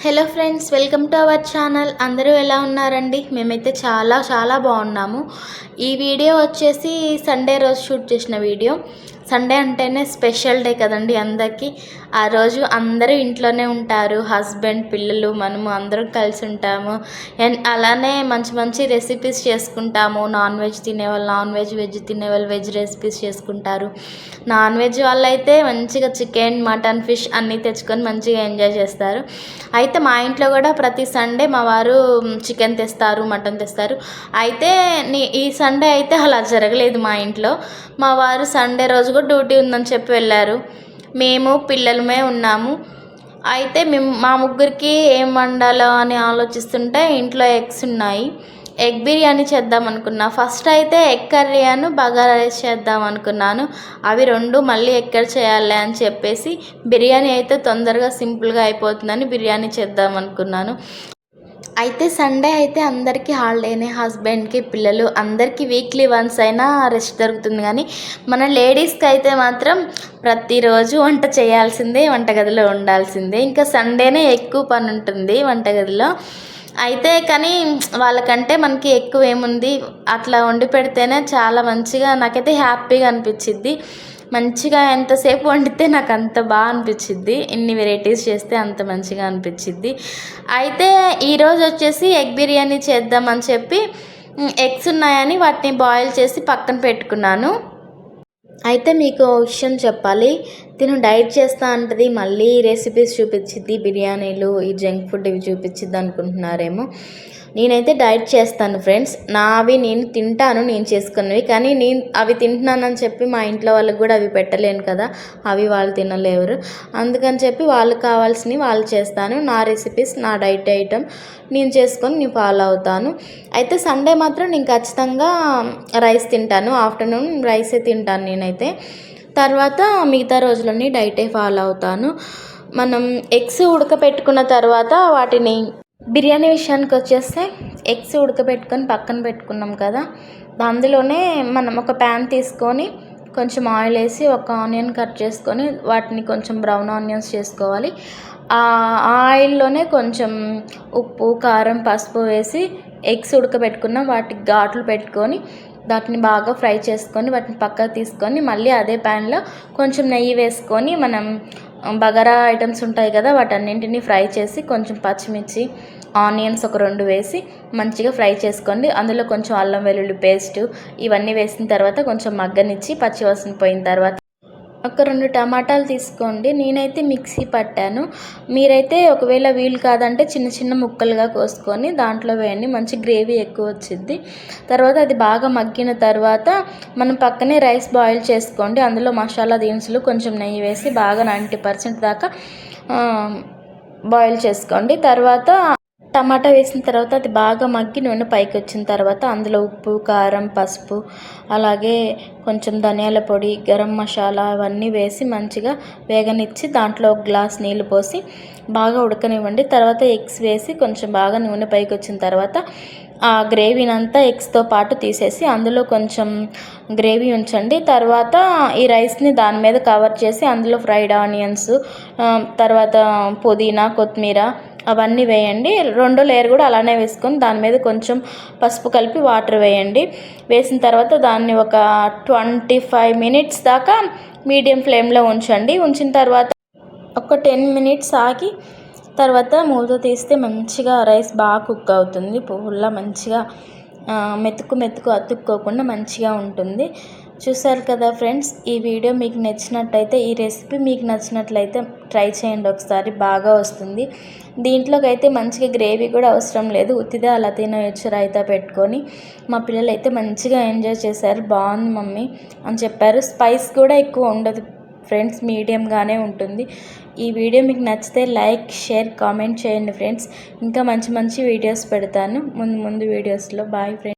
Hello friends, welcome to our channel. అందరూ ఎలా ఉన్నారండి? మేమైతే చాలా బాగున్నాము. ఈ వీడియో వచ్చేసి సండే రోజు షూట్ చేసిన వీడియో. సండే అంటేనే స్పెషల్ డే కదండి అందరికీ. ఆ రోజు అందరూ ఇంట్లోనే ఉంటారు, హస్బెండ్, పిల్లలు, మనము అందరం కలిసి ఉంటాము. అండ్ అలానే మంచి రెసిపీస్ చేసుకుంటాము. నాన్ వెజ్ తినేవాళ్ళు నాన్ వెజ్, వెజ్ తినేవాళ్ళు వెజ్ రెసిపీస్ చేసుకుంటారు. నాన్ వెజ్ వాళ్ళైతే మంచిగా చికెన్, మటన్, ఫిష్ అన్నీ తెచ్చుకొని మంచిగా ఎంజాయ్ చేస్తారు. అయితే మా ఇంట్లో కూడా ప్రతి సండే మా వారు చికెన్ తెస్తారు, మటన్ తెస్తారు. అయితే ఈ సండే అయితే అలా జరగలేదు మా ఇంట్లో. మా వారు సండే రోజు కూడా డ్యూటీ ఉందని చెప్పి వెళ్ళారు. మేము పిల్లలమే ఉన్నాము. అయితే మా ముగ్గురికి ఏం వండాలో అని ఆలోచిస్తుంటే ఇంట్లో ఎగ్స్ ఉన్నాయి. ఎగ్ బిర్యానీ చేద్దాం అనుకున్నా. ఫస్ట్ అయితే ఎగ్ కర్రీ బగారా రైస్ చేద్దాం అనుకున్నాను. అవి రెండు మళ్ళీ ఎక్కడ చేయాలి అని చెప్పేసి బిర్యానీ అయితే తొందరగా సింపుల్గా అయిపోతుందని బిర్యానీ చేద్దాం అనుకున్నాను. అయితే సండే అయితే అందరికీ హాలిడేనే, హస్బెండ్కి, పిల్లలు అందరికీ వీక్లీ వన్స్ అయినా రెస్ట్ దొరుకుతుంది. కానీ మన లేడీస్కి అయితే మాత్రం ప్రతిరోజు వంట చేయాల్సిందే, వంటగదిలో ఉండాల్సిందే. ఇంకా సండేనే ఎక్కువ పని ఉంటుంది వంటగదిలో. అయితే కానీ వాళ్ళకంటే మనకి ఎక్కువ ఏముంది, అట్లా వండి పెడితేనే చాలా మంచిగా, నాకైతే హ్యాపీగా అనిపించిద్ది. మంచిగా ఎంతసేపు వండితే నాకు అంత బాగా అనిపించిద్ది. ఇన్ని వెరైటీస్ చేస్తే అంత మంచిగా అనిపించిద్ది. అయితే ఈరోజు వచ్చేసి ఎగ్ బిర్యానీ చేద్దామని చెప్పి ఎగ్స్ ఉన్నాయని వాటిని బాయిల్ చేసి పక్కన పెట్టుకున్నాను. అయితే మీకు విషయం చెప్పాలి, తిను డైట్ చేస్తా అంటది, మళ్ళీ రెసిపీస్ చూపించిద్ది, బిర్యానీలు, ఈ జంక్ ఫుడ్ ఇవి చూపించిద్ది అనుకుంటున్నారేమో. నేనైతే డైట్ చేస్తాను ఫ్రెండ్స్. నావి నేను తింటాను, నేను చేసుకున్నవి. కానీ నేను అవి తింటున్నానని చెప్పి మా ఇంట్లో వాళ్ళకి కూడా అవి పెట్టలేను కదా, అవి వాళ్ళు తినలేరు. అందుకని చెప్పి వాళ్ళకి కావాల్సినవి వాళ్ళు చేస్తాను. నా రెసిపీస్, నా డైట్ ఐటమ్ నేను చేసుకొని నేను ఫాలో అవుతాను. అయితే సండే మాత్రం నేను ఖచ్చితంగా రైస్ తింటాను. ఆఫ్టర్నూన్ రైసే తింటాను నేనైతే. తర్వాత మిగతా రోజులన్నీ డైటే ఫాలో అవుతాను. మనం ఎగ్స్ ఉడకపెట్టుకున్న తర్వాత వాటిని, బిర్యానీ విషయానికి వచ్చేస్తే ఎగ్స్ ఉడకబెట్టుకొని పక్కన పెట్టుకున్నాం కదా, అందులోనే మనం ఒక ప్యాన్ తీసుకొని కొంచెం ఆయిల్ వేసి ఒక ఆనియన్ కట్ చేసుకొని వాటిని కొంచెం బ్రౌన్ ఆనియన్స్ చేసుకోవాలి. ఆ ఆయిల్లోనే కొంచెం ఉప్పు, కారం, పసుపు వేసి ఎగ్స్ ఉడకబెట్టుకున్నాం వాటికి ఘాట్లు పెట్టుకొని వాటిని బాగా ఫ్రై చేసుకొని వాటిని పక్కకు తీసుకొని మళ్ళీ అదే ప్యాన్లో కొంచెం నెయ్యి వేసుకొని మనం బగారా ఐటమ్స్ ఉంటాయి కదా, వాటన్నింటినీ ఫ్రై చేసి కొంచెం పచ్చిమిర్చి, ఆనియన్స్ ఒక 2 వేసి మంచిగా ఫ్రై చేసుకోండి. అందులో కొంచెం అల్లం వెల్లుల్లి పేస్టు ఇవన్నీ వేసిన తర్వాత కొంచెం మగ్గనిచ్చి పచ్చివాసన పోయిన తర్వాత ఒక 2 టమాటాలు తీసుకోండి. నేనైతే మిక్సీ పట్టాను. మీరైతే ఒకవేళ వీలు కాదంటే చిన్న ముక్కలుగా కోసుకొని దాంట్లో వేయండి, మంచి గ్రేవీ ఎక్కువ వచ్చింది. తర్వాత అది బాగా మగ్గిన తర్వాత మనం పక్కనే రైస్ బాయిల్ చేసుకోండి. అందులో మసాలా దినుసులు కొంచెం నెయ్యి వేసి బాగా 90% దాకా బాయిల్ చేసుకోండి. తర్వాత టమాటా వేసిన తర్వాత అది బాగా మగ్గి నూనె పైకి వచ్చిన తర్వాత అందులో ఉప్పు, కారం, పసుపు, అలాగే కొంచెం ధనియాల పొడి, గరం మసాలా అవన్నీ వేసి మంచిగా వేగనిచ్చి దాంట్లో 1 గ్లాస్ నీళ్ళు పోసి బాగా ఉడకనివ్వండి. తర్వాత ఎగ్స్ వేసి కొంచెం బాగా నూనె పైకి వచ్చిన తర్వాత ఆ గ్రేవీని అంతా ఎగ్స్తో పాటు తీసేసి అందులో కొంచెం గ్రేవీ ఉంచండి. తర్వాత ఈ రైస్ని దాని మీద కవర్ చేసి అందులో ఫ్రైడ్ ఆనియన్స్, తర్వాత పుదీనా, కొత్తిమీర అవన్నీ వేయండి. 2 లేయర్ కూడా అలానే వేసుకొని దాని మీద కొంచెం పసుపు కలిపి వాటర్ వేయండి. వేసిన తర్వాత దాన్ని ఒక 25 మినిట్స్ దాకా మీడియం ఫ్లేమ్లో ఉంచండి. ఉంచిన తర్వాత ఒక 10 మినిట్స్ ఆగి తర్వాత మూత తీస్తే మంచిగా రైస్ బాగా కుక్ అవుతుంది. పువ్వుల్లా మంచిగా మెతుకు అతుక్కోకుండా మంచిగా ఉంటుంది. చూసారు కదా ఫ్రెండ్స్, ఈ వీడియో మీకు నచ్చినట్టయితే, ఈ రెసిపీ మీకు నచ్చినట్లయితే ట్రై చేయండి ఒకసారి, బాగా వస్తుంది. దీంట్లోకి అయితే మంచిగా గ్రేవీ కూడా అవసరం లేదు, ఉత్తిదే అలా తినేయచ్చు రైతా పెట్టుకొని. మా పిల్లలు అయితే మంచిగా ఎంజాయ్ చేశారు. బాగుంది మమ్మీ అని చెప్పారు. స్పైస్ కూడా ఎక్కువ ఉండదు ఫ్రెండ్స్, మీడియంగానే ఉంటుంది. ఈ వీడియో మీకు నచ్చితే లైక్, షేర్, కామెంట్ చేయండి ఫ్రెండ్స్. ఇంకా మంచి వీడియోస్ పెడతాను ముందు వీడియోస్లో. Bye friends.